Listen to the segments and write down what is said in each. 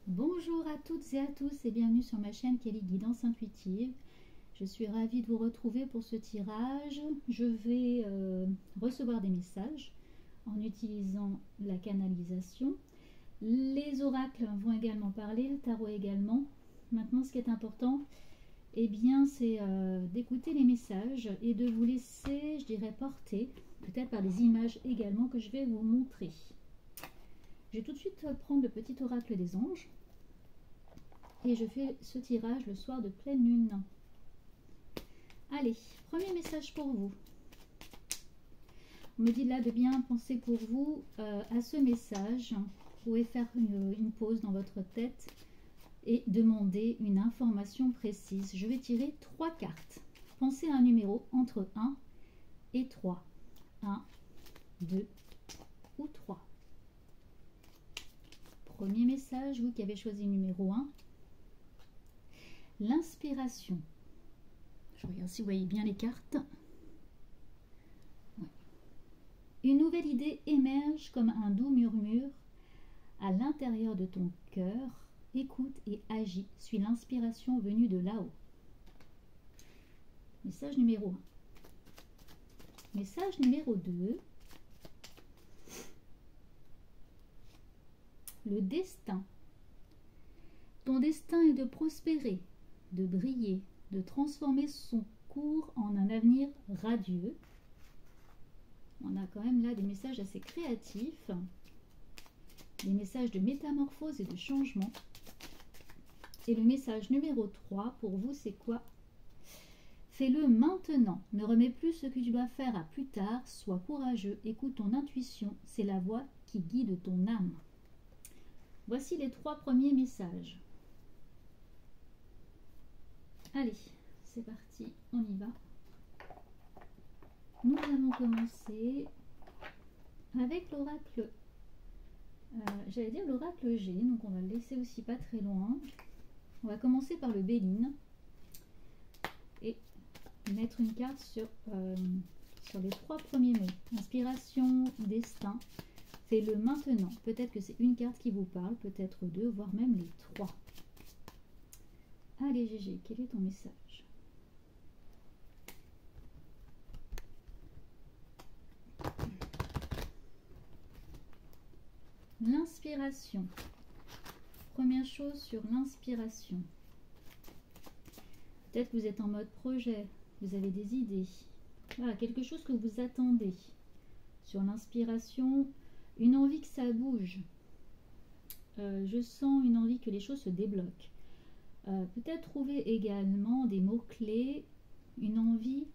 Bonjour à toutes et à tous et bienvenue sur ma chaîne Kelly Guidance Intuitive. Je suis ravie de vous retrouver pour ce tirage. Je vais recevoir des messages en utilisant la canalisation. Les oracles vont également parler, le tarot également. Maintenant, ce qui est important, eh bien, c'est d'écouter les messages et de vous laisser, je dirais, porter, peut-être par des images également que je vais vous montrer. Je vais tout de suite prendre le petit oracle des anges et je fais ce tirage le soir de pleine lune. Allez, premier message pour vous. On me dit là de bien penser pour vous à ce message. Vous pouvez faire une pause dans votre tête et demander une information précise. Je vais tirer 3 cartes. Pensez à un numéro entre 1 et 3. 1, 2 ou 3. Premier message, vous qui avez choisi le numéro 1. L'inspiration. Je regarde si vous voyez bien les cartes. Ouais. Une nouvelle idée émerge comme un doux murmure à l'intérieur de ton cœur. Écoute et agis. Suis l'inspiration venue de là-haut. Message numéro 1. Message numéro 2. Le destin. Ton destin est de prospérer, de briller, de transformer son cours en un avenir radieux. On a quand même là des messages assez créatifs, des messages de métamorphose et de changement. Et le message numéro 3 pour vous, c'est quoi? Fais-le maintenant, ne remets plus ce que tu dois faire à plus tard, sois courageux, écoute ton intuition, c'est la voix qui guide ton âme. Voici les 3 premiers messages. Allez, c'est parti, on y va. Nous allons commencer avec l'oracle, j'allais dire l'oracle G, donc on va le laisser aussi pas très loin. On va commencer par le Béline et mettre une carte sur les 3 premiers mots. Inspiration, destin, fais-le maintenant. Peut-être que c'est une carte qui vous parle, peut-être 2, voire même les 3. Allez Gégé, quel est ton message? L'inspiration. Première chose sur l'inspiration. Peut-être que vous êtes en mode projet, vous avez des idées. Voilà, quelque chose que vous attendez. Sur l'inspiration, une envie que ça bouge. Je sens une envie que les choses se débloquent. Peut-être trouver également des mots-clés, une envie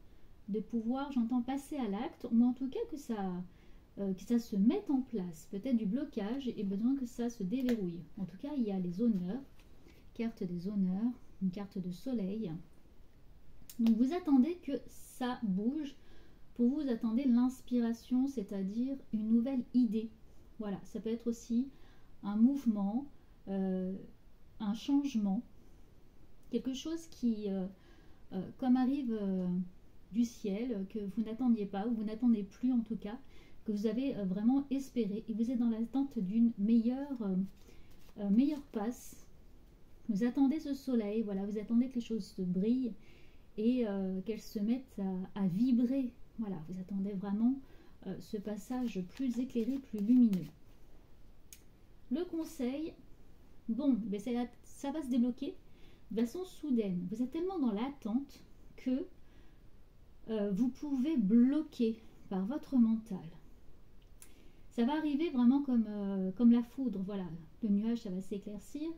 de pouvoir, j'entends passer à l'acte, ou en tout cas que ça se mette en place. Peut-être du blocage et besoin que ça se déverrouille. En tout cas, il y a les honneurs, carte des honneurs, une carte de soleil. Donc vous attendez que ça bouge. Pour vous, vous attendez l'inspiration, c'est-à-dire une nouvelle idée. Voilà, ça peut être aussi un mouvement, un changement. Quelque chose qui, comme arrive du ciel, que vous n'attendiez pas, ou vous n'attendez plus en tout cas, que vous avez vraiment espéré, et vous êtes dans l'attente d'une meilleure passe. Vous attendez ce soleil, voilà, vous attendez que les choses se brillent et qu'elles se mettent à vibrer. Voilà, vous attendez vraiment ce passage plus éclairé, plus lumineux. Le conseil, bon, ben ça va se débloquer de façon soudaine. Vous êtes tellement dans l'attente que vous pouvez bloquer par votre mental. Ça va arriver vraiment comme la foudre. Voilà, le nuage, ça va s'éclaircir,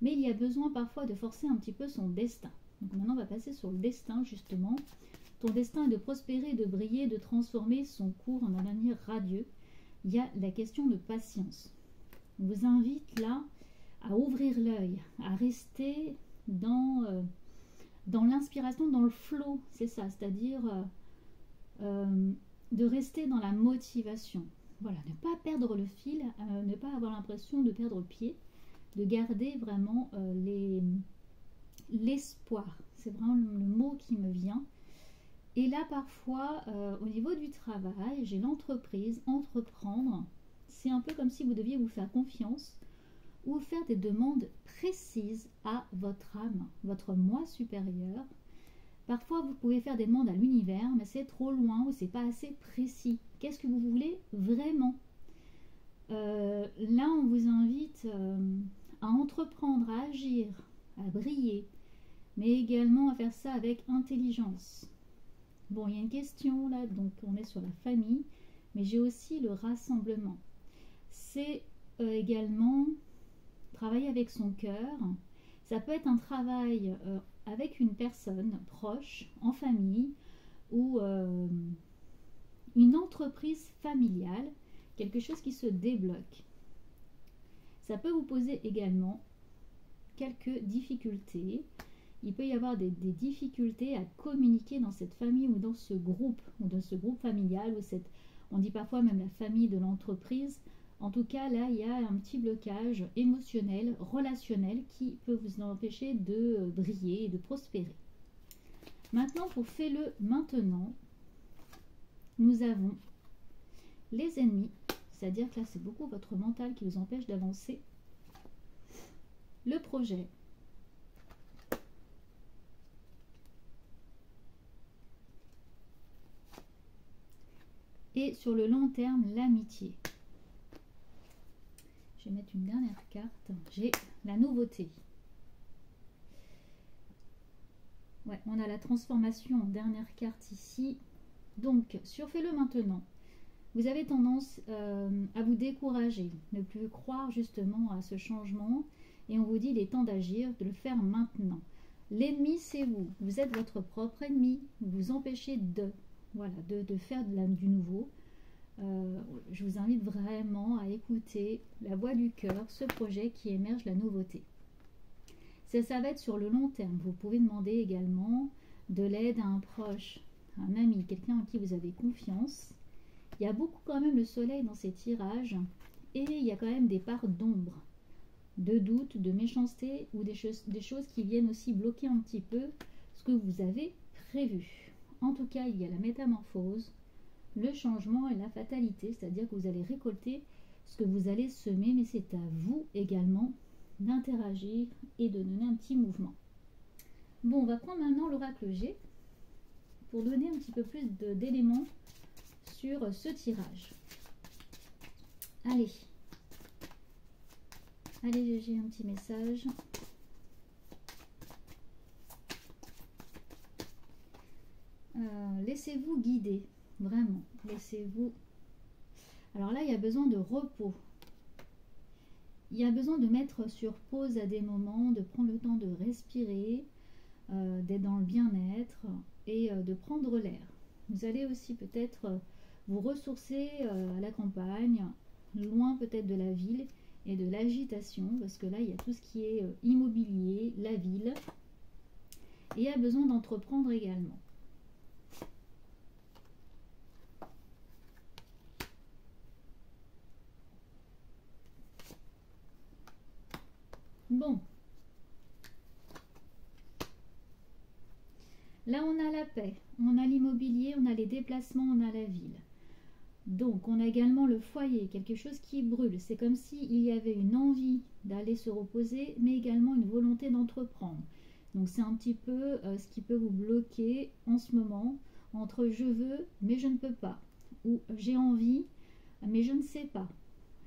mais il y a besoin parfois de forcer un petit peu son destin. Donc maintenant, on va passer sur le destin, justement. Ton destin est de prospérer, de briller, de transformer son cours en un avenir radieux. Il y a la question de patience. On vous invite là à ouvrir l'œil, à rester dans l'inspiration, dans le flow, c'est ça, c'est-à-dire de rester dans la motivation. Voilà, ne pas perdre le fil, ne pas avoir l'impression de perdre pied, de garder vraiment l'espoir. C'est vraiment le mot qui me vient. Et là, parfois, au niveau du travail, j'ai l'entreprise, entreprendre. C'est un peu comme si vous deviez vous faire confiance ou faire des demandes précises à votre âme, votre moi supérieur. Parfois, vous pouvez faire des demandes à l'univers, mais c'est trop loin ou c'est pas assez précis. Qu'est-ce que vous voulez vraiment? Là, on vous invite à entreprendre, à agir, à briller, mais également à faire ça avec intelligence. Bon, il y a une question là, donc on est sur la famille, mais j'ai aussi le rassemblement. C'est également travailler avec son cœur. Ça peut être un travail avec une personne proche, en famille, ou une entreprise familiale, quelque chose qui se débloque. Ça peut vous poser également quelques difficultés. Il peut y avoir des difficultés à communiquer dans cette famille ou dans ce groupe familial, ou on dit parfois même la famille de l'entreprise. En tout cas, là, il y a un petit blocage émotionnel, relationnel, qui peut vous empêcher de briller et de prospérer. Maintenant, pour fais-le maintenant, nous avons les ennemis, c'est-à-dire que là, c'est beaucoup votre mental qui vous empêche d'avancer. Le projet. Et sur le long terme, l'amitié. Je vais mettre une dernière carte. J'ai la nouveauté. Ouais, on a la transformation en dernière carte ici. Donc, sur fais-le maintenant, vous avez tendance à vous décourager, ne plus croire justement à ce changement. Et on vous dit, il est temps d'agir, de le faire maintenant. L'ennemi, c'est vous. Vous êtes votre propre ennemi. Vous vous empêchez de faire du nouveau. Je vous invite vraiment à écouter la voix du cœur, ce projet qui émerge, la nouveauté. Ça va être sur le long terme. Vous pouvez demander également de l'aide à un proche, un ami, quelqu'un en qui vous avez confiance. Il y a beaucoup quand même le soleil dans ces tirages et il y a quand même des parts d'ombre, de doute, de méchanceté ou des choses qui viennent aussi bloquer un petit peu ce que vous avez prévu. En tout cas, il y a la métamorphose, le changement et la fatalité, c'est-à-dire que vous allez récolter ce que vous allez semer, mais c'est à vous également d'interagir et de donner un petit mouvement. Bon, on va prendre maintenant l'oracle G pour donner un petit peu plus d'éléments sur ce tirage. Allez, j'ai un petit message. Laissez-vous guider, vraiment, laissez-vous. Alors là, il y a besoin de repos. Il y a besoin de mettre sur pause à des moments, de prendre le temps de respirer, d'être dans le bien-être et de prendre l'air. Vous allez aussi peut-être vous ressourcer à la campagne, loin peut-être de la ville et de l'agitation, parce que là, il y a tout ce qui est immobilier, la ville, et il y a besoin d'entreprendre également. Bon. Là, on a la paix, on a l'immobilier, on a les déplacements, on a la ville. Donc, on a également le foyer, quelque chose qui brûle. C'est comme s'il y avait une envie d'aller se reposer, mais également une volonté d'entreprendre. Donc, c'est un petit peu ce qui peut vous bloquer en ce moment, entre je veux, mais je ne peux pas. Ou j'ai envie, mais je ne sais pas.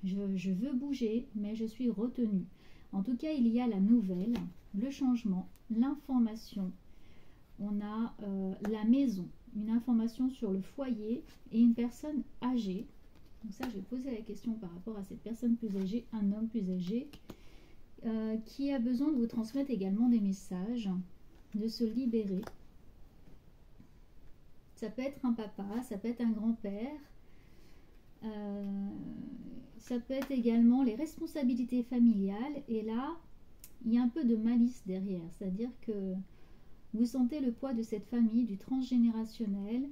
Je veux bouger, mais je suis retenue. En tout cas, il y a la nouvelle, le changement, l'information. On a la maison, une information sur le foyer et une personne âgée. Donc ça, je vais poser la question par rapport à cette personne plus âgée, un homme plus âgé, qui a besoin de vous transmettre également des messages, de se libérer. Ça peut être un papa, ça peut être un grand-père. Ça peut être également les responsabilités familiales. Et là, il y a un peu de malice derrière. C'est-à-dire que vous sentez le poids de cette famille, du transgénérationnel,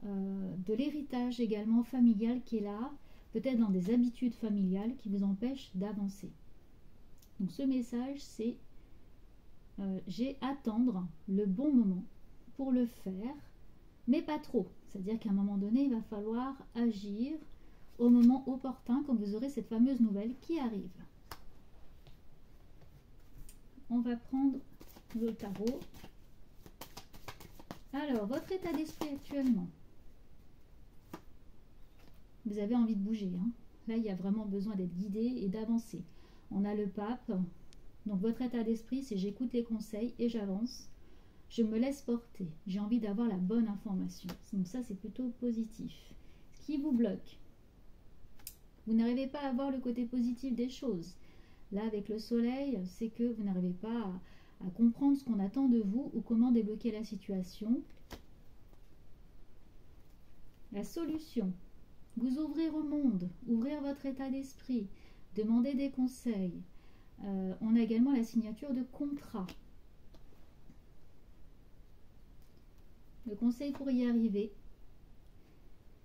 de l'héritage également familial qui est là, peut-être dans des habitudes familiales qui vous empêchent d'avancer. Donc ce message, c'est j'ai attendre le bon moment pour le faire, mais pas trop. C'est-à-dire qu'à un moment donné, il va falloir agir au moment opportun quand vous aurez cette fameuse nouvelle qui arrive. on va prendre le tarot. Alors, votre état d'esprit actuellement. Vous avez envie de bouger. Hein. Là, il y a vraiment besoin d'être guidé et d'avancer. On a le pape. Donc, votre état d'esprit, c'est j'écoute les conseils et j'avance. Je me laisse porter. J'ai envie d'avoir la bonne information. Donc, ça, c'est plutôt positif. Ce qui vous bloque. Vous n'arrivez pas à voir le côté positif des choses. Là, avec le soleil, c'est que vous n'arrivez pas à comprendre ce qu'on attend de vous ou comment débloquer la situation. La solution. Vous ouvrir au monde, ouvrir votre état d'esprit, demander des conseils. On a également la signature de contrat. Le conseil pour y arriver,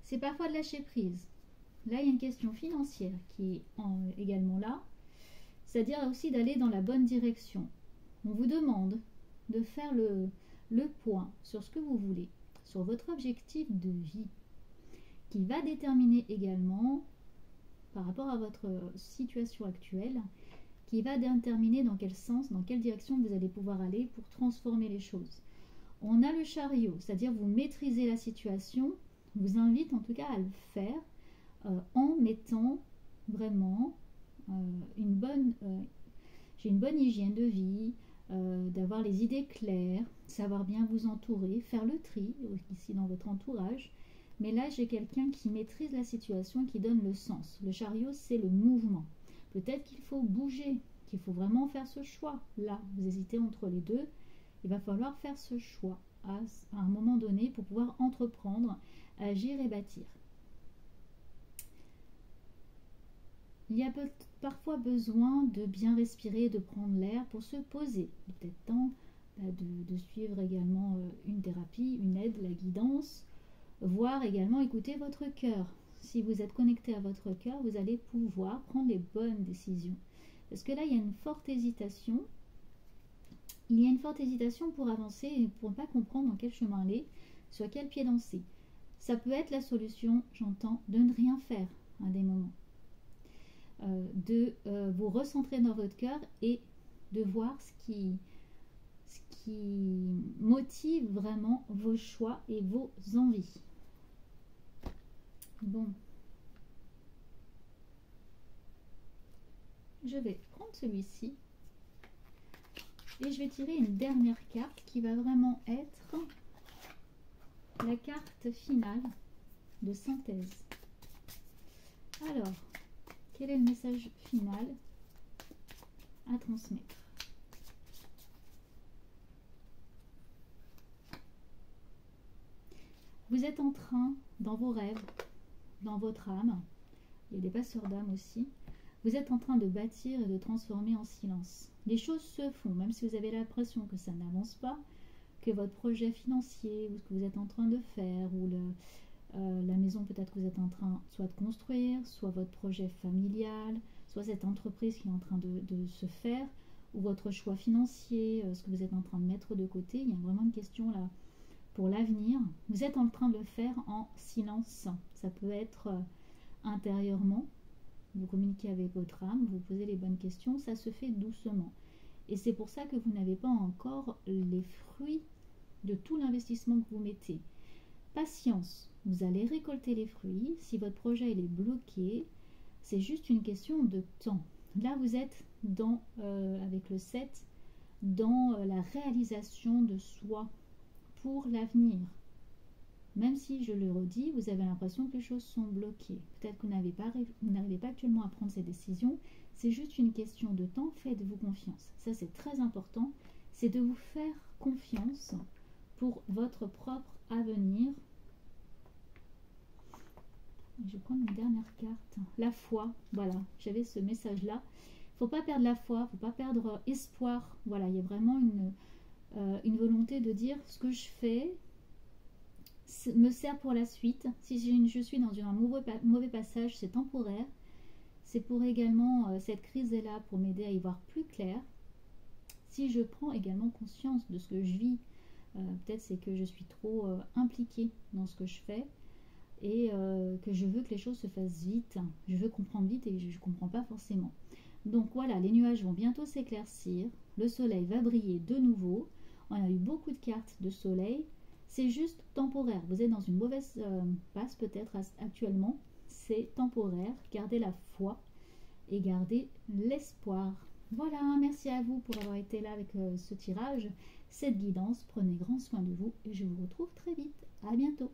c'est parfois de lâcher prise. Là, il y a une question financière qui est également là, c'est-à-dire aussi d'aller dans la bonne direction. On vous demande de faire le point sur ce que vous voulez, sur votre objectif de vie, qui va déterminer également, par rapport à votre situation actuelle, qui va déterminer dans quel sens, dans quelle direction vous allez pouvoir aller pour transformer les choses. On a le chariot, c'est-à-dire vous maîtrisez la situation, vous invite en tout cas à le faire en mettant vraiment j'ai une bonne hygiène de vie, d'avoir les idées claires, savoir bien vous entourer, faire le tri ici dans votre entourage. Mais là, j'ai quelqu'un qui maîtrise la situation, qui donne le sens. Le chariot, c'est le mouvement. Peut-être qu'il faut bouger, qu'il faut vraiment faire ce choix. Là, vous hésitez entre les deux. Il va falloir faire ce choix à un moment donné pour pouvoir entreprendre, agir et bâtir. Il y a parfois besoin de bien respirer, de prendre l'air pour se poser. Il est peut-être temps de suivre également une thérapie, une aide, la guidance, voire également écouter votre cœur. Si vous êtes connecté à votre cœur, vous allez pouvoir prendre les bonnes décisions. Parce que là, il y a une forte hésitation. Il y a une forte hésitation pour avancer et pour ne pas comprendre dans quel chemin aller, sur quel pied danser. Ça peut être la solution, j'entends, de ne rien faire à des moments. De vous recentrer dans votre cœur et de voir ce qui motive vraiment vos choix et vos envies. Bon. Je vais prendre celui-ci et je vais tirer une dernière carte qui va vraiment être la carte finale de synthèse. Alors, quel est le message final à transmettre? Vous êtes en train, dans vos rêves, dans votre âme, il y a des passeurs d'âme aussi, vous êtes en train de bâtir et de transformer en silence. Les choses se font, même si vous avez l'impression que ça n'avance pas, que votre projet financier, ou ce que vous êtes en train de faire, ou la maison peut-être que vous êtes en train soit de construire, soit votre projet familial, soit cette entreprise qui est en train de se faire, ou votre choix financier, ce que vous êtes en train de mettre de côté. Il y a vraiment une question là pour l'avenir. Vous êtes en train de le faire en silence. Ça peut être intérieurement, vous communiquez avec votre âme, vous posez les bonnes questions, ça se fait doucement. Et c'est pour ça que vous n'avez pas encore les fruits de tout l'investissement que vous mettez. Patience, vous allez récolter les fruits. Si votre projet il est bloqué, c'est juste une question de temps. Là, vous êtes dans, avec le 7, dans la réalisation de soi pour l'avenir. Même si, je le redis, vous avez l'impression que les choses sont bloquées. Peut-être que vous n'arrivez pas actuellement à prendre ces décisions. C'est juste une question de temps. Faites-vous confiance. Ça, c'est très important. C'est de vous faire confiance pour votre propre avenir. Je vais prendre une dernière carte. La foi. Voilà, j'avais ce message-là. Il ne faut pas perdre la foi, il ne faut pas perdre espoir. Voilà, il y a vraiment une volonté de dire ce que je fais me sert pour la suite. Si je suis dans un mauvais passage, c'est temporaire. C'est pour également, cette crise est là pour m'aider à y voir plus clair. Si je prends également conscience de ce que je vis, peut-être c'est que je suis trop impliquée dans ce que je fais et que je veux que les choses se fassent vite. Je veux comprendre vite et je ne comprends pas forcément. Donc voilà, les nuages vont bientôt s'éclaircir, le soleil va briller de nouveau. On a eu beaucoup de cartes de soleil, c'est juste temporaire. Vous êtes dans une mauvaise passe peut-être actuellement, c'est temporaire. Gardez la foi et gardez l'espoir. Voilà, merci à vous pour avoir été là avec ce tirage, cette guidance. Prenez grand soin de vous et je vous retrouve très vite. À bientôt.